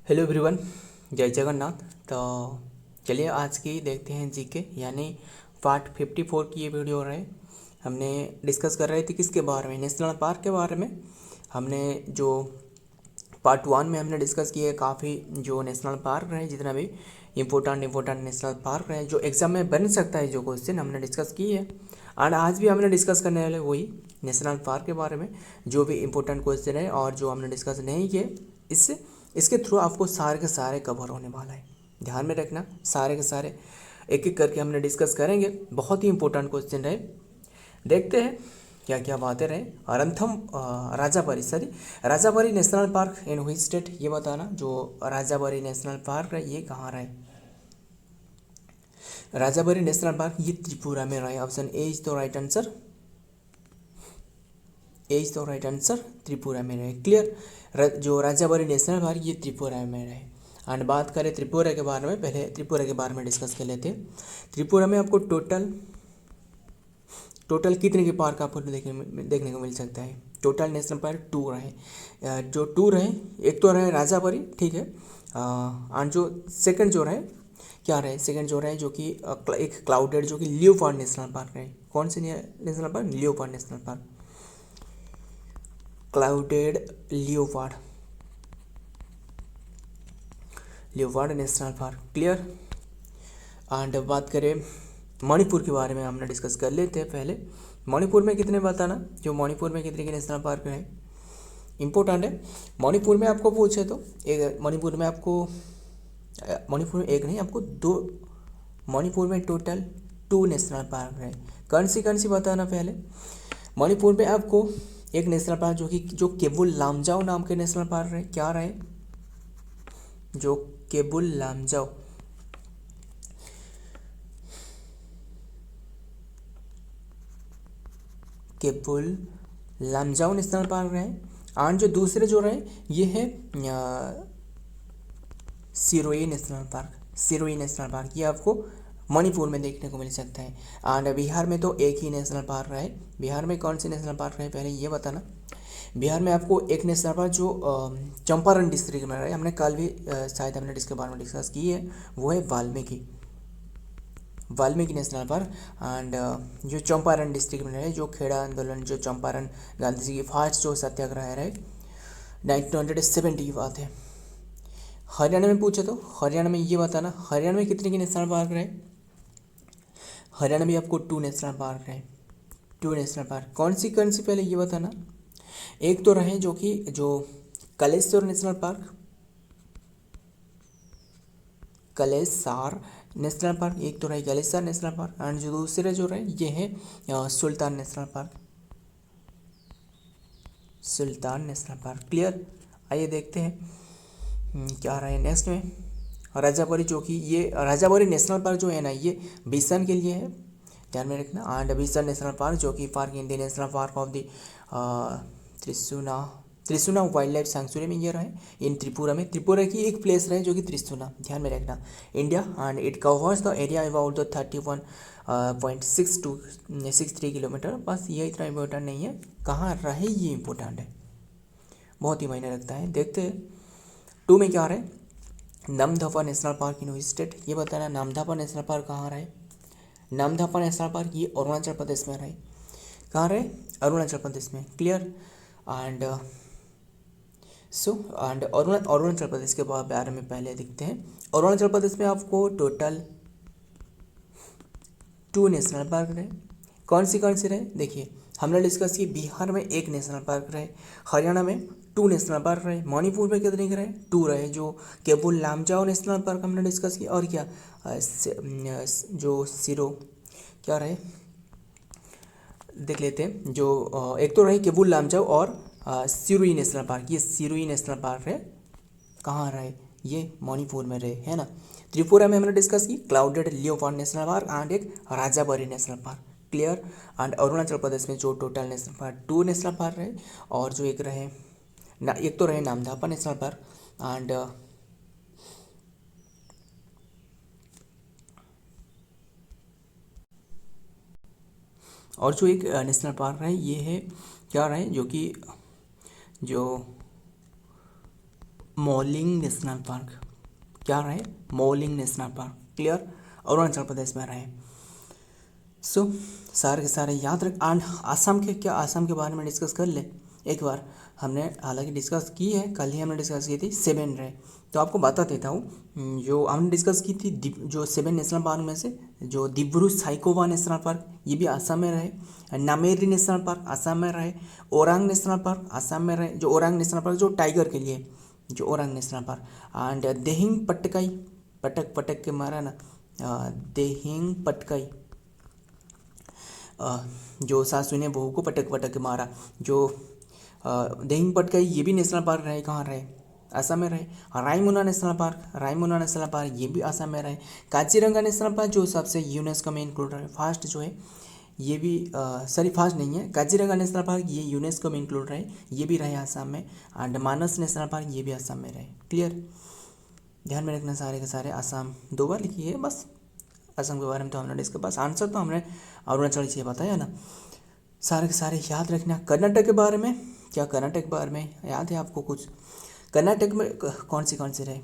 Hello everyone, जय जगन्नाथ। तो चलिए आज की देखते हैं जीके यानी पार्ट 54 की ये वीडियो रहे। हमने डिस्कस कर रहे थे किसके बारे में, नेशनल पार्क के बारे में। हमने जो पार्ट 1 में हमने डिस्कस किए काफ़ी जो नेशनल पार्क रहे, जितना भी इम्पोर्टेंट नेशनल पार्क रहे जो एग्जाम में बन सकता है, जो क्वेश्चन हमने डिस्कस किए है। और आज भी हमने डिस्कस करने वाले वही नेशनल पार्क के बारे में, जो भी इम्पोर्टेंट क्वेश्चन है और जो हमने डिस्कस नहीं किए इससे इसके थ्रू आपको सारे के सारे कवर होने वाला है। ध्यान में रखना, सारे के सारे एक एक करके हमने डिस्कस करेंगे। बहुत ही इंपॉर्टेंट क्वेश्चन रहे, देखते हैं क्या क्या बातें रहे। अरंथम राजाबारी नेशनल पार्क इन हुई स्टेट, ये बताना। जो राजाबारी नेशनल पार्क है ये कहाँ रहे? राजाबारी नेशनल पार्क ये त्रिपुरा में रहे। Option A is the right answer. A is the right answer, Tripura में रहे। क्लियर, जो राजाबारी नेशनल पार्क ये त्रिपुरा में रहे। एंड बात करें त्रिपुरा के बारे में, पहले त्रिपुरा के बारे में डिस्कस कर लेते हैं। त्रिपुरा में आपको टोटल कितने के पार्क आपको देखने को मिल सकता है? टोटल नेशनल पार्क 2 रहे। जो 2 रहे, एक तो रहे राजाबारी, ठीक है। एंड जो सेकंड जो रहे क्या रहे, सेकंड जो रहे जो कि एक क्लाउडेड जो कि लियोपार्ड नेशनल पार्क रहे। कौन से national park? Leopard national park, clouded leopard national park. Clear. And बात करें मणिपुर के बारे में, हमने डिस्कस कर लेते हैं पहले। मणिपुर में कितने बताना, जो मणिपुर में कितने के नेशनल पार्क है, इंपॉर्टेंट है। मणिपुर में आपको पूछे तो मणिपुर में एक नहीं, आपको 2। मणिपुर में टोटल 2 नेशनल पार्क है। कौन सी बताना पहले। मणिपुर में आपको एक नेशनल पार्क जो केबुल लामजाओ नाम के नेशनल पार्क है। क्या रहे? जो केबुल लामजाओ नेशनल पार्क रहे। और जो दूसरे जो रहे ये है सिरोही नेशनल पार्क। ये आपको मणिपुर में देखने को मिल सकता है। और बिहार में तो एक ही नेशनल पार्क रहे। बिहार में कौन से नेशनल पार्क रहे पहले ये बताना। बिहार में आपको एक नेशनल पार्क जो चंपारण डिस्ट्रिक्ट में रहे, हमने कल भी शायद हमने इसके बारे में डिस्कस की है, वो है वाल्मीकि नेशनल पार्क। एंड जो चंपारण डिस्ट्रिक्ट में रहे, जो खेड़ा आंदोलन, जो चंपारण गांधी जी की फास्ट जो सत्याग्रह रहे 1970 की बात है। हरियाणा में पूछे तो हरियाणा में ये बताना, हरियाणा में कितने के नेशनल पार्क रहे? हरियाणा में आपको 2 नेशनल पार्क रहे। 2 नेशनल पार्क कौन सी पहले ये बताना। एक तो रहे जो Kaleshwar national park, Kalesar national park, एक तो रहे कलेसार नेशनल पार्क। एंड जो दूसरे जो रहे ये है सुल्तान नेशनल पार्क। क्लियर। आइए देखते हैं क्या रहे नेक्स्ट में। राजाबारी, जो कि ये राजाबारी नेशनल पार्क जो है ना, ये बिसन के लिए है, ध्यान में रखना। एंड बिसन नेशनल पार्क जो कि park in the national park of the Trishna wildlife sanctuary में ये रहे इन त्रिपुरा की एक प्लेस रहे जो कि त्रिशुना, ध्यान में रखना, India. And it covers the area about the 31.63 kilometre. बस ये इतना इम्पोर्टेंट नहीं है, कहाँ रहे ये इम्पोर्टेंट है, बहुत ही मायने रखता है। देखते हैं 2 में क्या रहे। Namdapha national park in which state, ये बताना। नामदफा नेशनल पार्क कहाँ रहे? नामदफा नेशनल पार्क ये अरुणाचल प्रदेश में रहे। कहाँ रहे? अरुणाचल प्रदेश में। क्लियर। एंड अरुणाचल प्रदेश के बारे में पहले देखते हैं। अरुणाचल प्रदेश में आपको टोटल 2 नेशनल पार्क रहे। कौन सी रहे? देखिए हमने डिस्कस की, बिहार में एक नेशनल पार्क रहे, हरियाणा में 2 नेशनल पार्क रहे, मणिपुर में कितने के रहे? 2 रहे। जो केबुल लामजाओ नेशनल पार्क हमने डिस्कस किया, और क्या जो सिरो क्या रहे देख लेते हैं। जो एक तो रहे केबुल लामजाओ और सिरोही नेशनल पार्क। ये सिरोही नेशनल पार्क है, कहाँ रहे? ये मणिपुर में रहे, है ना। त्रिपुरा में हमने डिस्कस की clouded leopard national park and एक Rajbari national park. Clear. And Arunachal Pradesh में जो total national park 2 national park रहे, और जो एक तो रहे नामदफा नेशनल पार्क। एंड और जो एक नेशनल पार्क रहे ये है क्या रहे, जो कि जो मौलिंग नेशनल पार्क, क्या रहे, Mouling national park, clear, Arunachal Pradesh में रहे। सो सारे के सारे याद रख। एंड आसाम के, क्या आसाम के बारे में डिस्कस कर ले एक बार। हमने हालांकि डिस्कस की है, कल ही हमने डिस्कस की थी 7 रहे, तो आपको बता देता हूँ। जो हमने डिस्कस की थी जो 7 नेशनल पार्क में से जो दिब्रू साइखोवा नेशनल पार्क, ये भी आसाम में रहे। नामेरी नेशनल पार्क आसाम में रहे। ओरांग नेशनल पार्क आसाम में रहे, जो ओरांग नेशनल पार्क जो टाइगर के लिए, जो Orang national park. And Dehing Patkai, पटक पटक के मारा ना, देहिंग पटकाई, जो सासू ने बहू को पटक पटक के मारा, जो देहिंग पटकाई, ये भी नेशनल पार्क रहे, कहाँ रहे, असम में रहे। Raimona national park, Raimona national park ये भी असम में रहे। काजीरंगा नेशनल पार्क जो सबसे यूनेस्को में इंक्लूड रहे, फास्ट जो है ये भी सॉरी फास्ट नहीं है, काजीरंगा नेशनल पार्क ये यूनेस्को में इंक्लूड रहे, ये भी रहे असम में। एंड मानस नेशनल पार्क ये भी असम में रहे, क्लियर, ध्यान में रखना। सारे के सारे असम 2 बार लिखी है बस। असम के बारे में तो हमने डिस्कस, बस आंसर तो हमने अरुणाचल से बताया ना। सारे के सारे याद रखना। कर्नाटक के बारे में, क्या कर्नाटक के बारे में याद है आपको कुछ? कर्नाटक में कौन से रहे?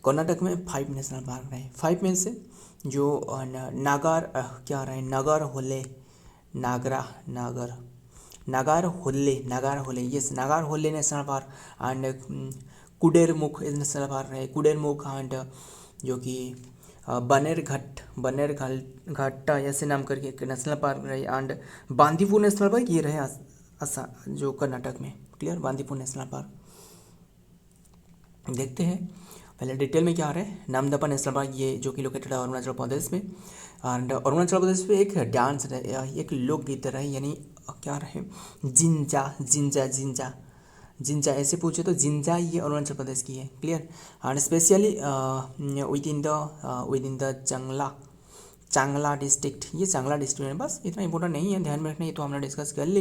कर्नाटक में 5 नेशनल पार्क रहे। 5 में से जो नागार क्या रहे, नगर होले, नागार होले yes, Nagarhole national park. And Kudremukh national park रहे, कुडेरमुख। एंड जो कि बनेर घाटा ऐसे नाम करके एक नेशनल पार्क रहे। एंड बांदीपुर नेशनल पार्क ये रहे असम जो कर्नाटक में, क्लियर, बांदीपुर नेशनल पार्क। देखते हैं पहले डिटेल में क्या आ रहा है। नामदफा नेशनल पार्क ये जो कि लोकेटेड है अरुणाचल प्रदेश में। एंड अरुणाचल प्रदेश में एक डांस रहे, एक लोकगीत रहे, यानी क्या रहे, जिंजा ऐसे पूछे तो जिंजा ये अरुणाचल प्रदेश की है, clear. And specially with in the चांगला डिस्ट्रिक्ट, ये चांगला डिस्ट्रिक्ट है, बस इतना इंपॉर्टेंट नहीं है, ध्यान में रखना, ये तो हमने डिस्कस कर ली।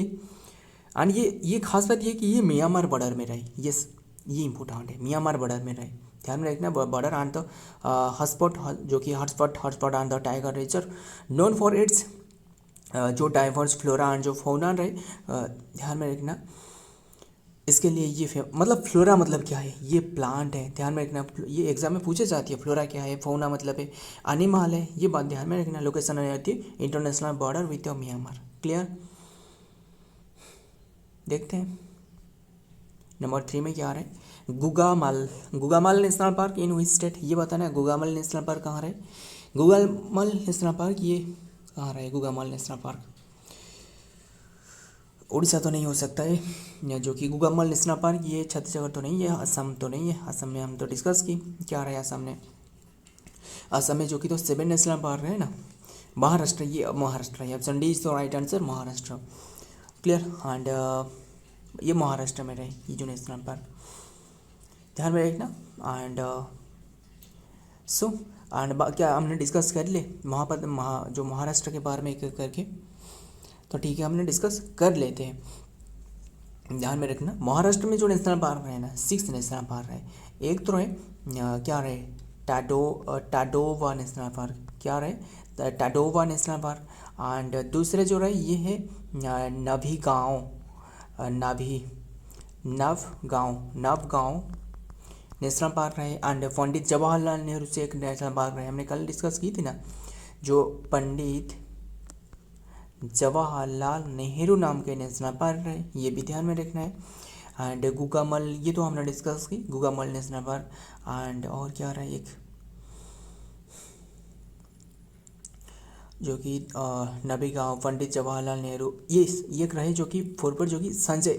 एंड ये खास बात ये कि ये म्यांमार बॉर्डर में रहे, यस ये इंपॉर्टेंट है, म्यांमार बॉर्डर में रहे, ध्यान में रखना। बॉर्डर एंड द हॉटस्पॉट, जो कि hotspot and the tiger reserve known for its जो डाइवर्स फ्लोरा एंड जो फौना रहे, ध्यान में रखना। इसके लिए ये मतलब फ्लोरा मतलब क्या है, ये प्लांट है, ध्यान में रखना। ये एग्जाम में पूछे जाती है, फ्लोरा क्या है, फौना मतलब है एनिमल है, ये बात ध्यान में रखना। लोकेशन आ जाती है international border with Myanmar, clear. देखते हैं नंबर 3 में क्या आ रहा है, Gugamal national park in which state, ये बताना है। गुगामल नेशनल पार्क कहाँ रहे, गुगामल नेशनल पार्क ये कहाँ रहे, गुगामल नेशनल पार्क उड़ीसा तो नहीं हो सकता है, जो कि गुगामल नेशनल पार्क ये छत्तीसगढ़ तो नहीं है, असम तो नहीं है, असम में हम तो डिस्कस की, क्या रहा है असम में जो कि तो 7 नेशनल पार्क है ना। महाराष्ट्र, ये महाराष्ट्र है, option D is the right answer, Maharashtra, clear. And ये महाराष्ट्र में रहे ये जो नेशनल पार्क, ध्यान में रखना। एंड सो एंड क्या हमने डिस्कस कर ले जो महाराष्ट्र के बारे में एक एक करके, तो ठीक है हमने डिस्कस कर लेते हैं, ध्यान में रखना। महाराष्ट्र में जो नेशनल पार्क रहे ना, 6 नेशनल पार्क रहे। एक तो रहे क्या रहे, टाडोवा नेशनल पार्क, क्या रहे, टाडोवा नेशनल पार्क। एंड दूसरे जो रहे ये है नवगांव नेशनल पार्क रहे। एंड पंडित जवाहरलाल नेहरू से एक नेशनल पार्क रहे, हमने कल डिस्कस की थी ना, जो पंडित जवाहरलाल नेहरू नाम के नेशनल पार्क रहे, ये भी ध्यान में रखना है। एंड गुगामल ये तो हमने डिस्कस की, गुगामल नेशनल पार्क। एंड और क्या रहा है, एक जो कि नबीगांव, पंडित जवाहरलाल नेहरू, ये एक रहे जो कि 4 पर, जो कि Sanjay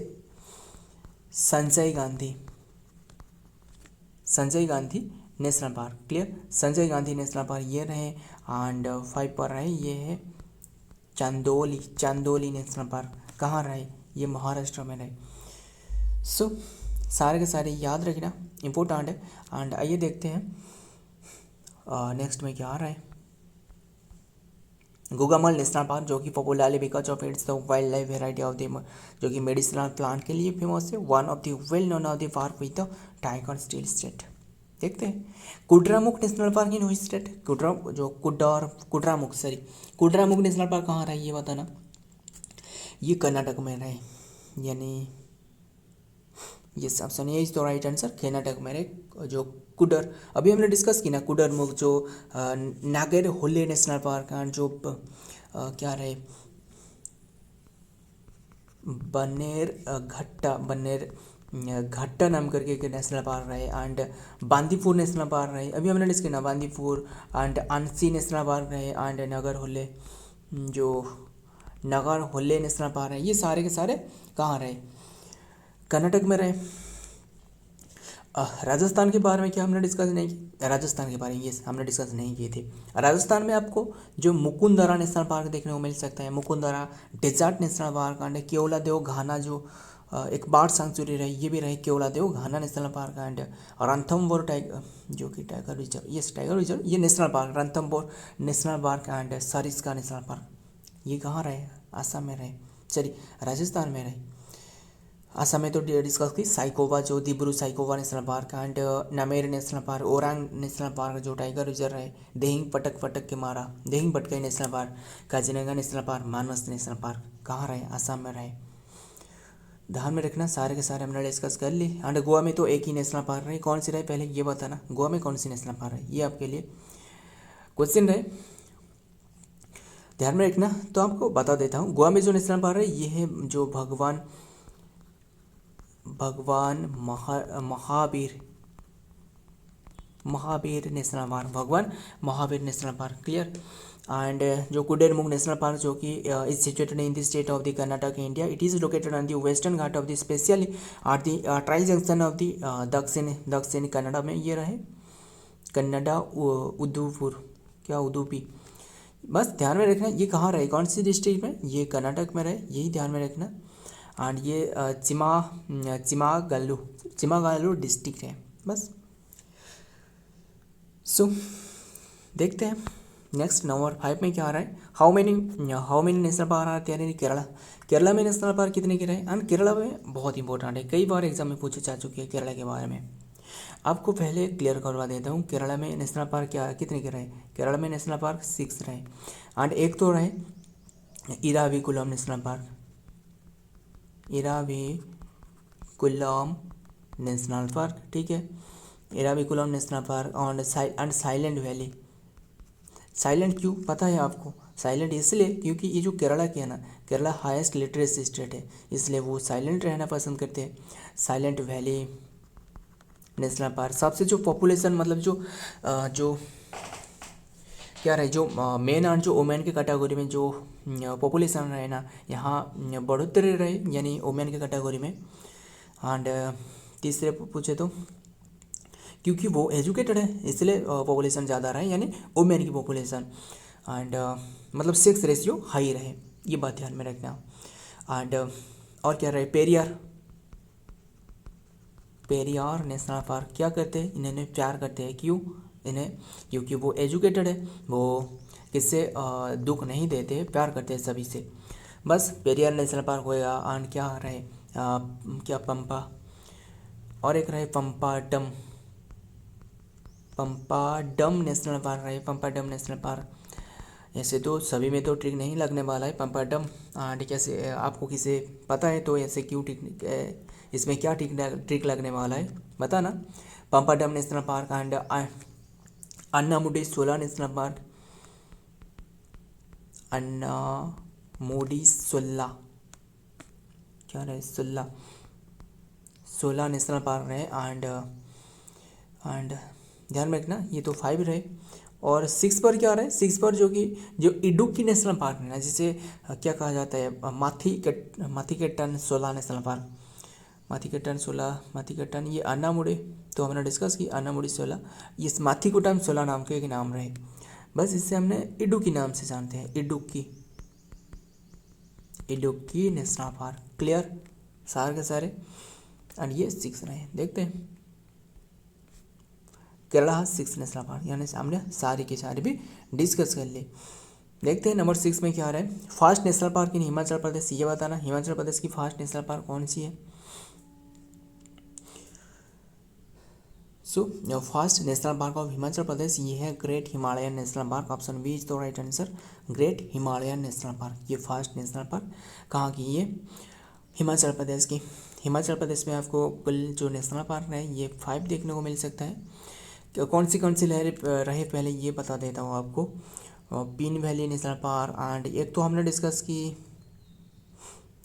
Gandhi national park, clear, Sanjay Gandhi national park ये रहे। एंड 5 पर रहे ये है चांदोली नेशनल पार्क, कहाँ रहे, ये महाराष्ट्र में रहे। सो सारे के सारे याद रखना, इम्पोर्टेंट है। एंड आइए देखते हैं नेक्स्ट में क्या आ रहा है। गुगामल नेशनल पार्क जो कि popularly because of its the wildlife variety of the, जो कि मेडिसिनल प्लांट के लिए फेमस है, one of the well known of the park with the tiger steel state. देखते हैं Kudremukh national park in which state, Kudremukh national park कहाँ रहा है ये बताना। ये कर्नाटक में रहे, यानी ये ऑप्शन ए इज तो राइट आंसर। कर्नाटक में रहे जो कुडर, अभी हमने डिस्कस की ना, कुडरमुख जो नागेर होले नेशनल पार्क एंड जो क्या रहे बन्नेर घट्टा नाम करके एक नेशनल पार्क रहे एंड बांदीपुर नेशनल पार्क रहे, अभी हमने डिस्कस किया ना, Bandipur and unsee national park रहे एंड नगर होले जो नगर होले नेशनल पार्क है, ये सारे के सारे कहाँ रहे, कर्नाटक में रहे। राजस्थान के बारे में क्या हमने डिस्कस नहीं की, राजस्थान के बारे में ये हमने डिस्कस नहीं किए थे। राजस्थान में आपको जो मुकुंदरा नेशनल पार्क देखने को मिल सकता है, Mukundra desert national park and Keoladeo Ghana जो एक बर्ड सेंचुरी रही, ये भी रहे Keoladeo Ghana national park and Ranthambore tiger जो कि टाइगर रिजर्व, ये टाइगर रिजर्व, ये national park Ranthambore national park and Sariska national park, ये कहाँ रहे, आसाम में रहे, सॉरी राजस्थान में रहे। असम में तो डिस्कस की साइकोवा जो Dibru Saikhowa national park and Nameri national park, Orang national park जो टाइगर रिजर्व है, देहिंग पटक पटक के मारा Dehing Patkai national park, Kaziranga national park, Manas national park कहाँ रहे, आसाम में रहे। ध्यान में रखना सारे के सारे हमने डिस्कस कर ली। एंड गोवा में तो एक ही नेशनल पार्क रहे, कौन सी रहे पहले ये बताना, गोवा में कौन सी नेशनल पार्क है, ये आपके लिए क्वेश्चन रहे, ध्यान में रखना। तो आपको बता देता हूँ, गोवा में जो नेशनल पार्क है ये है जो भगवान महावीर नेशनल पार्क, भगवान Mahavir national park, clear. And जो कुडेरमुख नेशनल पार्क जो कि is situated in the state of the Karnataka India, it is located on the western Ghat of the specially at the tri junction of the दक्षिण कन्नड़ा में ये रहे, कन्नड़ा उदुपुर क्या उदुपी, बस ध्यान में रखना ये कहाँ रहे, कौन सी डिस्ट्रिक्ट में, ये कर्नाटक में रहे, यही ध्यान में रखना। एंड ये चिमागालू डिस्ट्रिक्ट है, बस। सो देखते हैं नेक्स्ट नंबर 5 में क्या आ रहा है, हाउ मेनी नेशनल पार्क आते हैं केरला में नेशनल पार्क कितने के रहे। एंड केरला में बहुत इंपॉर्टेंट है, कई बार एग्जाम में पूछे जा चुके हैं केरला के बारे में, आपको पहले क्लियर करवा देता हूँ। केरला में नेशनल पार्क क्या कितने के रहे, केरला में नेशनल पार्क 6 रहे एंड एक तो रहे Eravikulam national park, Eravikulam national park, ठीक है, Eravikulam national park and silent valley. Silent क्यों पता है आपको, साइलेंट इसलिए क्योंकि ये जो केरला की है ना, केरला हाईएस्ट लिटरेसी स्टेट है, इसलिए वो साइलेंट रहना पसंद करते हैं। साइलेंट वैली नेशनल पार्क, सबसे जो पॉपुलेशन मतलब जो क्या रहे, जो मेन एंड जो वोमेन के कैटेगरी में जो पॉपुलेशन रहे ना, यहाँ बढ़ोतरी रहे यानी वोमेन के कैटेगरी में। एंड तीसरे पूछे तो क्योंकि वो एजुकेटेड है इसलिए पॉपुलेशन ज़्यादा रहे यानी वोमेन की पॉपुलेशन, एंड मतलब सेक्स रेशियो हाई रहे, ये बात ध्यान में रखना। एंड और क्या रहे, पेरियार नेशनल पार्क, क्या करते हैं इन्हें प्यार करते हैं, क्यों इन्हें, क्योंकि वो एजुकेटेड है, वो किससे दुख नहीं देते, प्यार करते हैं सभी से, बस पेरियार नेशनल पार्क होएगा। एंड क्या रहे क्या पंपा, और एक रहे पंपाडम नेशनल पार्क रहे, पंपाडम नेशनल पार्क। ऐसे तो सभी में तो ट्रिक नहीं लगने वाला है पंपाडम, कैसे आपको किसे पता है तो ऐसे क्यों ट्रिक, इसमें क्या ट्रिक लगने वाला है बताना। पंपाडम नेशनल पार्क एंड अन्नामुडी सोला नेशनल पार्क, अन्नामुडी सोला क्या रहे, सोला नेशनल पार्क रहे। एंड ध्यान में रखना ये तो 5 रहे। और 6 पर क्या रहे, 6 पर जो इडुक्की नेशनल पार्क है ना, जिसे क्या कहा जाता है, माथीकेटन सोला नेशनल पार्क, माथीकेटन ये अन्नामुडी, तो हमने डिस्कस की अन्नामुडी सोला, ये माथीकुटम सोला नाम के एक नाम रहे, बस इससे हमने इडुक्की नाम से जानते हैं, इडुक्की नेशनल पार्क, क्लियर सारे के सारे। एंड ये 6 रहे, देखते हैं केरला 6 नेशनल पार्क, यानी हमने सारे के सारे भी डिस्कस कर लिए। देखते हैं नंबर 6 में क्या आ रहा है, first national park in Himachal Pradesh, ये बताना हिमाचल प्रदेश की फर्स्ट नेशनल पार्क कौन सी है। So first national park of Himachal Pradesh ये है great Himalayan national park, option B is the right answer, great Himalayan national park, ये फर्स्ट नेशनल पार्क कहाँ की, ये हिमाचल प्रदेश की। हिमाचल प्रदेश में आपको कुल जो नेशनल पार्क है ये 5 देखने को मिल सकता है। कौन सी रहे पहले ये बता देता हूँ आपको। पीन वैली नेशनल पार्क एंड एक तो हमने डिस्कस की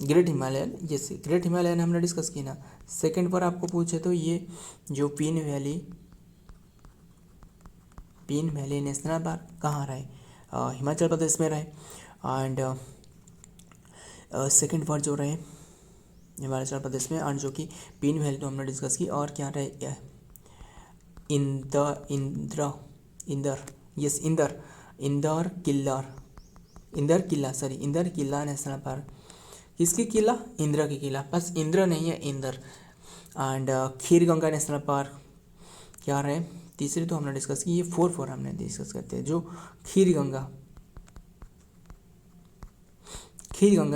ग्रेट हिमालयन, जैसे ग्रेट हिमालयन हमने डिस्कस की ना। सेकंड पर आपको पूछे तो ये जो पीन वैली नेशनल पार्क कहाँ रहे, हिमाचल प्रदेश में रहे। एंड सेकंड पर जो रहे हिमाचल प्रदेश में, एंड जो कि पीन वैली तो हमने डिस्कस की। और क्या रहे इंदर किला नेशनल पार्क। किसकी किला? इंदिरा की किला, बस इंद्र नहीं है, Inder. And kheer Ganga national park क्या रहे तीसरी तो हमने डिस्कस की। ये 4 हमने डिस्कस करते हैं जो खीर गंगा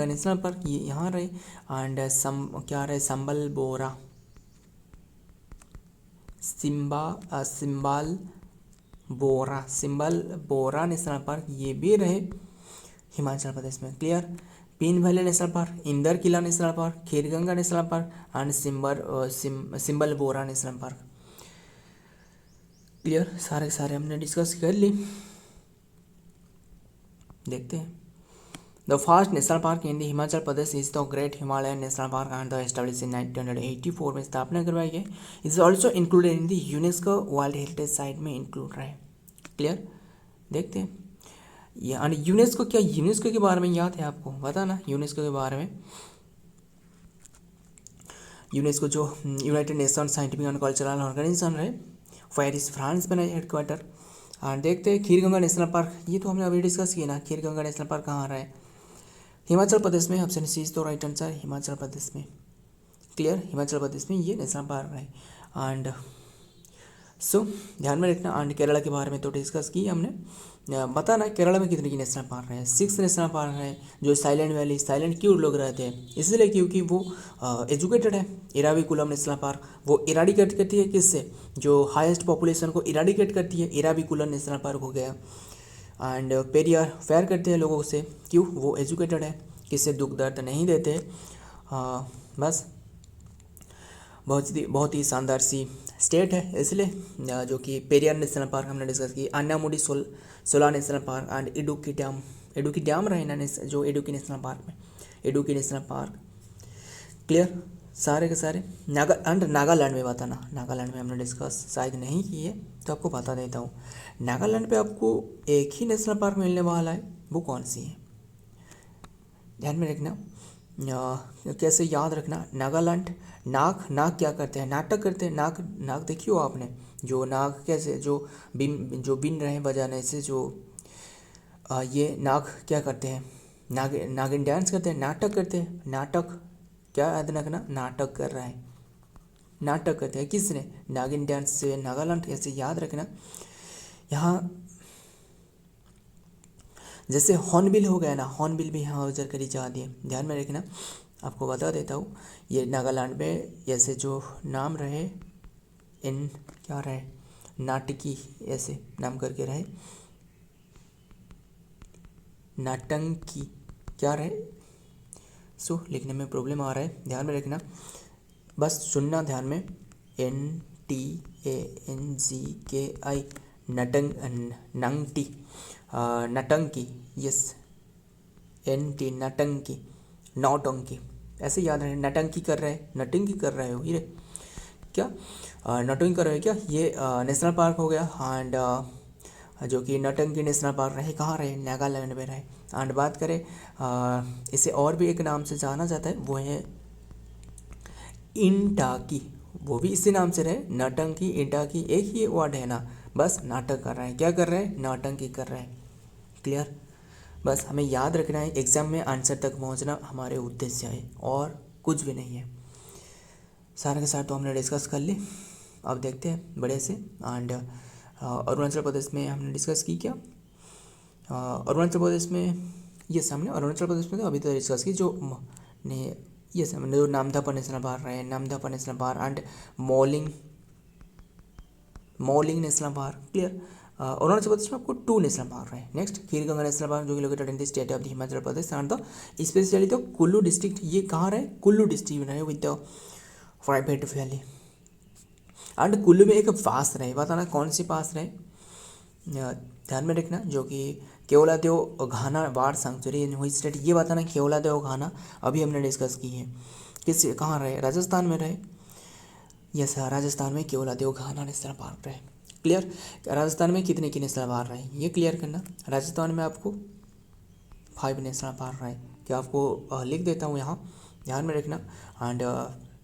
नेशनल पार्क ये यहाँ रहे। एंड क्या रहे सिंबल बोरा नेशनल पार्क ये भी रहे हिमाचल प्रदेश में। Clear? Pin valley national park, Inder Qila national park, kheer Ganga national park and symbol Bora national park. Clear? सारे हमने डिस्कस कर ली। देखते हैं। The first national park in the Himachal Pradesh is the great Himalayan national park and the establish in 1984 में स्थापना करवाई गई। Is also included in the UNESCO world heritage site में इंक्लूड रहे। क्लियर? देखते हैं। यानी यूनेस्को के बारे में याद है आपको, पता ना यूनेस्को के बारे में। यूनेस्को जो united nation scientific and cultural organization रहे, पेरिस फ्रांस में हेड क्वार्टर। और देखते हैं खीर गंगा नेशनल पार्क, ये तो हमने अभी डिस्कस किया ना। खीर गंगा नेशनल पार्क कहाँ रहा है? हिमाचल प्रदेश में। ऑप्शन सी तो राइट आंसर हिमाचल प्रदेश में। क्लियर? हिमाचल प्रदेश में ये नेशनल पार्क है। एंड सो ध्यान में रखना। एंड केरला के बारे में तो डिस्कस की हमने। बताना केरला में कितने की नेशनल पार्क है? 6 नेशनल पार्क है। जो साइलेंट वैली, साइलेंट क्यों लोग रहते हैं? इसलिए क्योंकि वो एजुकेटेड है। इराविकुलम नेशनल पार्क वो इराडिकेट करती है किससे? जो हाईएस्ट पॉपुलेशन को इराडिकेट करती है, इराविकुलम नेशनल पार्क हो गया। एंड पेरियार फेयर करते हैं लोगों से, क्यों? वो एजुकेटेड है, किससे दुख दर्द नहीं देते। बस बहुत ही शानदार सी स्टेट है, इसलिए जो कि पेरियार नेशनल पार्क हमने डिस्कस की। अन्नामुडी सोला national park and Idukki dam रहे ना जो इडुक्की नेशनल पार्क में, इडुक्की नेशनल पार्क। क्लियर? सारे के सारे नागालैंड में बताना। नागालैंड में हमने डिस्कस शायद नहीं की है तो आपको बता देता हूँ। नागालैंड पे आपको एक ही नेशनल पार्क मिलने वाला है, वो कौन सी है? ध्यान में रखना। कैसे याद रखना? नागालैंड नाग क्या करते हैं? नाटक करते हैं। नाग देखियो आपने, जो नाग कैसे जो बिन रहे बजाने से जो ये नाग क्या करते हैं? नागिन डांस करते हैं, नाटक करते हैं। नाटक क्या याद रखना? नाटक कर रहा है, नाटक करते हैं किसने? नागिन डांस से नागालैंड, ऐसे याद रखना। यहाँ जैसे हॉर्नबिल हो गया ना, हॉर्नबिल भी यहाँ उजर करी जाती है, ध्यान में रखना। आपको बता देता हूँ ये नागालैंड में ऐसे जो नाम रहे क्या रहे नाटकी, ऐसे नाम करके रहे नाटंकी क्या रहे। सो लिखने में प्रॉब्लम आ रहा है, ध्यान में रखना, बस सुनना ध्यान में। NTANGKI नटंकी, यस NT नटंकी, नौटंकी, ऐसे याद रहे। नटंकी कर रहे हो हीरे क्या? नटंकी कर रहे हो क्या? ये नेशनल पार्क हो गया। एंड जो कि नटंकी नेशनल पार्क रहे कहाँ रहे? नागालैंड में रहे। एंड बात करें इसे और भी एक नाम से जाना जाता है, वो है इंटाकी, वो भी इसी नाम से रहे। नटंकी इंटाकी एक ही वर्ड है ना, बस नाटक कर रहे हैं। क्या कर रहे हैं? नौटंकी कर रहे हैं। क्लियर? बस हमें याद रखना है, एग्जाम में आंसर तक पहुंचना हमारे उद्देश्य है और कुछ भी नहीं है। सारे के साथ तो हमने डिस्कस कर ली, अब देखते हैं बड़े से। एंड अरुणाचल प्रदेश में हमने डिस्कस की क्या? अरुणाचल प्रदेश में यस हमने अरुणाचल प्रदेश में तो अभी तो डिस्कस की, जो ने यस हमने जो नामदफा नेशनल पार्क रहे, Namdapha national park and Mouling national park. Clear? Arunachal Pradesh में आपको 2 नेशनल पार्क रहे। नेक्स्ट खीरगंगा नेशनल पार्क जो कि located in the state of Himachal Pradesh and the specially the Kullu district, ये कहाँ रहे, कुल्लू डिस्ट्रिक्ट में रहे with the private valley. And Kullu में एक पास रहे, बताना कौन सी पास रहे, ध्यान में रखना, जो कि Keoladeo Ghana bird sanctuary in which state, ये बताना केवलादेव घाना अभी हमने डिस्कस की है, किस कहाँ रहे, राजस्थान में रहे। यस, राजस्थान में केवलादेव घाना नेशनल पार्क रहे। क्लियर, राजस्थान में कितने की नेशनल पार्क रहे ये क्लियर करना। राजस्थान में आपको 5 नेशनल पार्क रहे, क्या आपको लिख देता हूँ यहाँ, ध्यान में रखना। एंड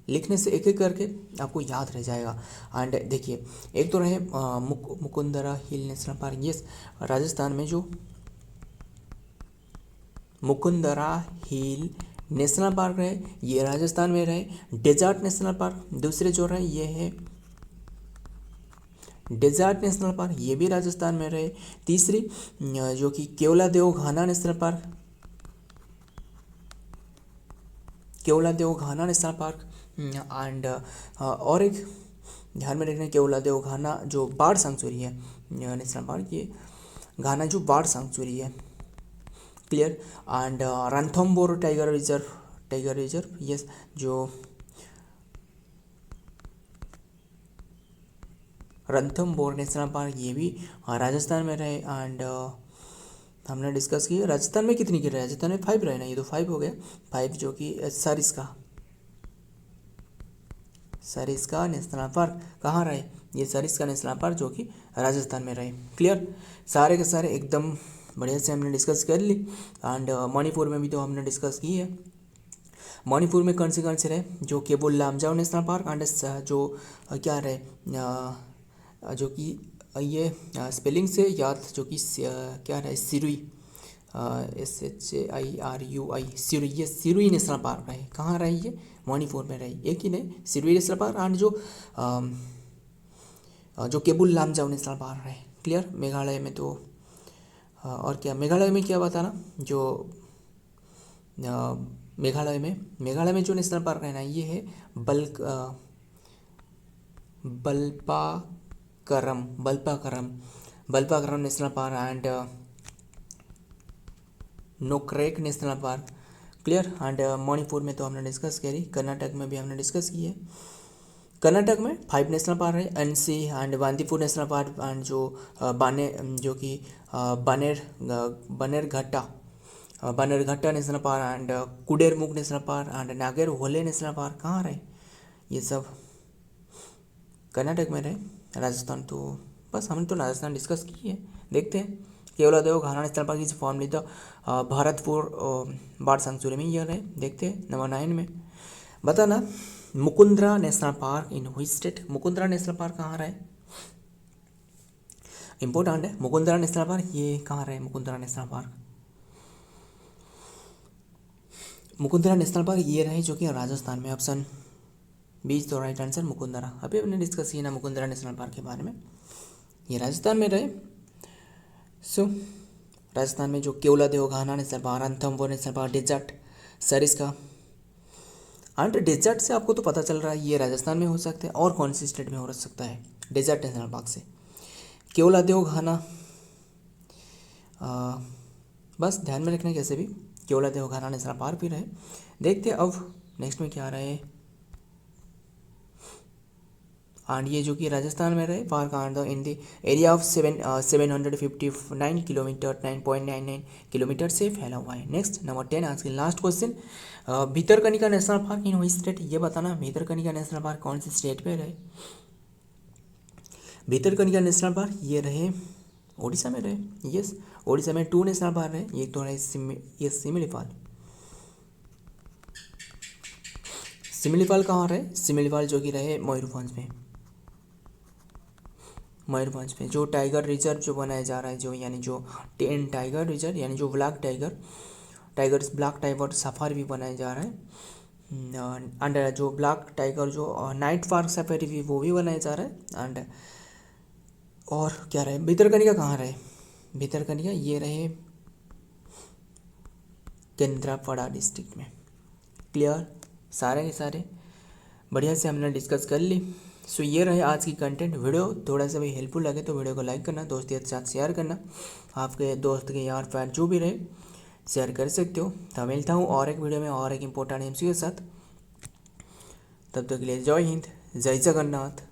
लिखने से एक एक करके आपको याद रह जाएगा। एंड देखिए, एक तो रहे मुकुंदरा हिल नेशनल पार्क, यस राजस्थान में जो मुकुंदरा हिल नेशनल पार्क रहे ये राजस्थान में रहे। डेजर्ट नेशनल पार्क दूसरे जो रहे ये है डेजर्ट नेशनल पार्क, ये भी राजस्थान में रहे। तीसरी जो कि Keoladeo Ghana national park, Keoladeo Ghana national park. And और एक ध्यान में रखना, केवलादेव घाना जो बार्ड सैंक्चुरी है नेशनल पार्क, ये घाना जो बार्ड सैंक्चुरी है। Clear. And Ranthambore tiger reserve, yes जो रणथंबोर नेशनल पार्क ये भी राजस्थान में रहे। एंड हमने डिस्कस किया राजस्थान में कितनी की रहे, राजस्थान में 5 रहे ना, ये तो 5 हो गया। 5 जो कि सरिस्का नेशनल पार्क कहाँ रहे, ये सरिस्का नेशनल पार्क जो कि राजस्थान में रहे। क्लियर, सारे के सारे एकदम बढ़िया से हमने डिस्कस कर ली। एंड मणिपुर में भी तो हमने डिस्कस की है। मणिपुर में कौन से रहे, जो Keibul Lamjao national park and जो क्या रहे, जो कि ये स्पेलिंग से याद, जो कि क्या रहे, सिरुई, SHAIRUI सिरुई, ये सिरुई नेशनल पार्क रहे। कहाँ रहे, ये मणिपुर में रहे, एक ही नहीं, सिरुई नेशनल पार्क। एंड जो केबुल लामजाओ नेशनल पार्क रहे। क्लियर। मेघालय में तो और क्या, मेघालय में क्या बताना, जो मेघालय में जो नेशनल पार्क है ना, ये है Balpakram national park and Nokrek national park. Clear. And Manipur में तो हमने डिस्कस करी, कर्नाटक में भी हमने डिस्कस की है। कर्नाटक में 5 नेशनल पार्क है, NC and Bandipur national park and जो Bannerghatta national park and Kudremukh national park and Nagarhole national park कहाँ रहे, ये सब कर्नाटक में रहे। राजस्थान तो बस हमने तो राजस्थान डिस्कस की है। देखते हैं Keoladeo Ghana national park is formerly the Bharatpur bird sanctuary में ये रहे। देखते हैं नंबर 9 में बताना, Mukundra national park in which state, Mukundra national park कहाँ रहे, इंपॉर्टेंट है। मुकुंदरा नेशनल पार्क ये कहाँ रहे, मुकुंदरा नेशनल पार्क ये रहे जो कि राजस्थान में। Option B is the right answer, Mukundra. अभी हमने डिस्कस किया ना मुकुंदरा नेशनल पार्क के बारे में, ये राजस्थान में रहे। सो राजस्थान में जो Keoladeo Ghana national park, Ranthambore national park, desert Sariska and desert से आपको तो पता चल रहा है ये राजस्थान में हो सकता है, और कौन सी स्टेट में हो सकता है डेजर्ट नेशनल पार्क से। केवलादेव घाना बस ध्यान में रखना, कैसे भी केवलादेव घाना नेशनल पार्क भी रहे। देखते हैं अब नेक्स्ट में क्या रहे। एंड ये जो कि राजस्थान में रहे, park and in the area of 759 kilometre 9.99 kilometre से फैला हुआ है। नेक्स्ट नंबर 10 आज की last question, Bhitarkanika national park in which state, ये बताना भितरकनिका नेशनल पार्क कौन सी स्टेट में रहे। भितरकनिका नेशनल पार्क ये रहे ओडिशा में रहे। यस, ओडिशा में 2 नेशनल पार्क रहे, एक तो रहे सिमिलीपाल कहाँ रहे, सिमिलीपाल जो कि रहे मयूरभंज में जो टाइगर रिजर्व जो बनाया जा रहा है, जो यानी जो 10 टाइगर रिजर्व, यानी जो ब्लैक टाइगर सफारी भी बनाया जा रहा है। एंड जो ब्लैक टाइगर जो नाइट पार्क सफारी भी वो भी बनाया जा रहा है। एंड और क्या रहे, भितरकनिका कहाँ रहे, भितरकनिका ये रहे केंद्रापड़ा डिस्ट्रिक्ट में। क्लियर, सारे के सारे बढ़िया से हमने डिस्कस कर ली। सो ये रहे आज की कंटेंट। वीडियो थोड़ा सा भी हेल्पफुल लगे तो वीडियो को लाइक करना, दोस्तों के साथ शेयर करना, आपके दोस्त के यार फ्रेंड जो भी रहे शेयर कर सकते हो। तो मिलता हूँ और एक वीडियो में और एक इम्पोर्टेंट एमसीक्यू के साथ। तब तक के लिए जय हिंद, जय जगन्नाथ।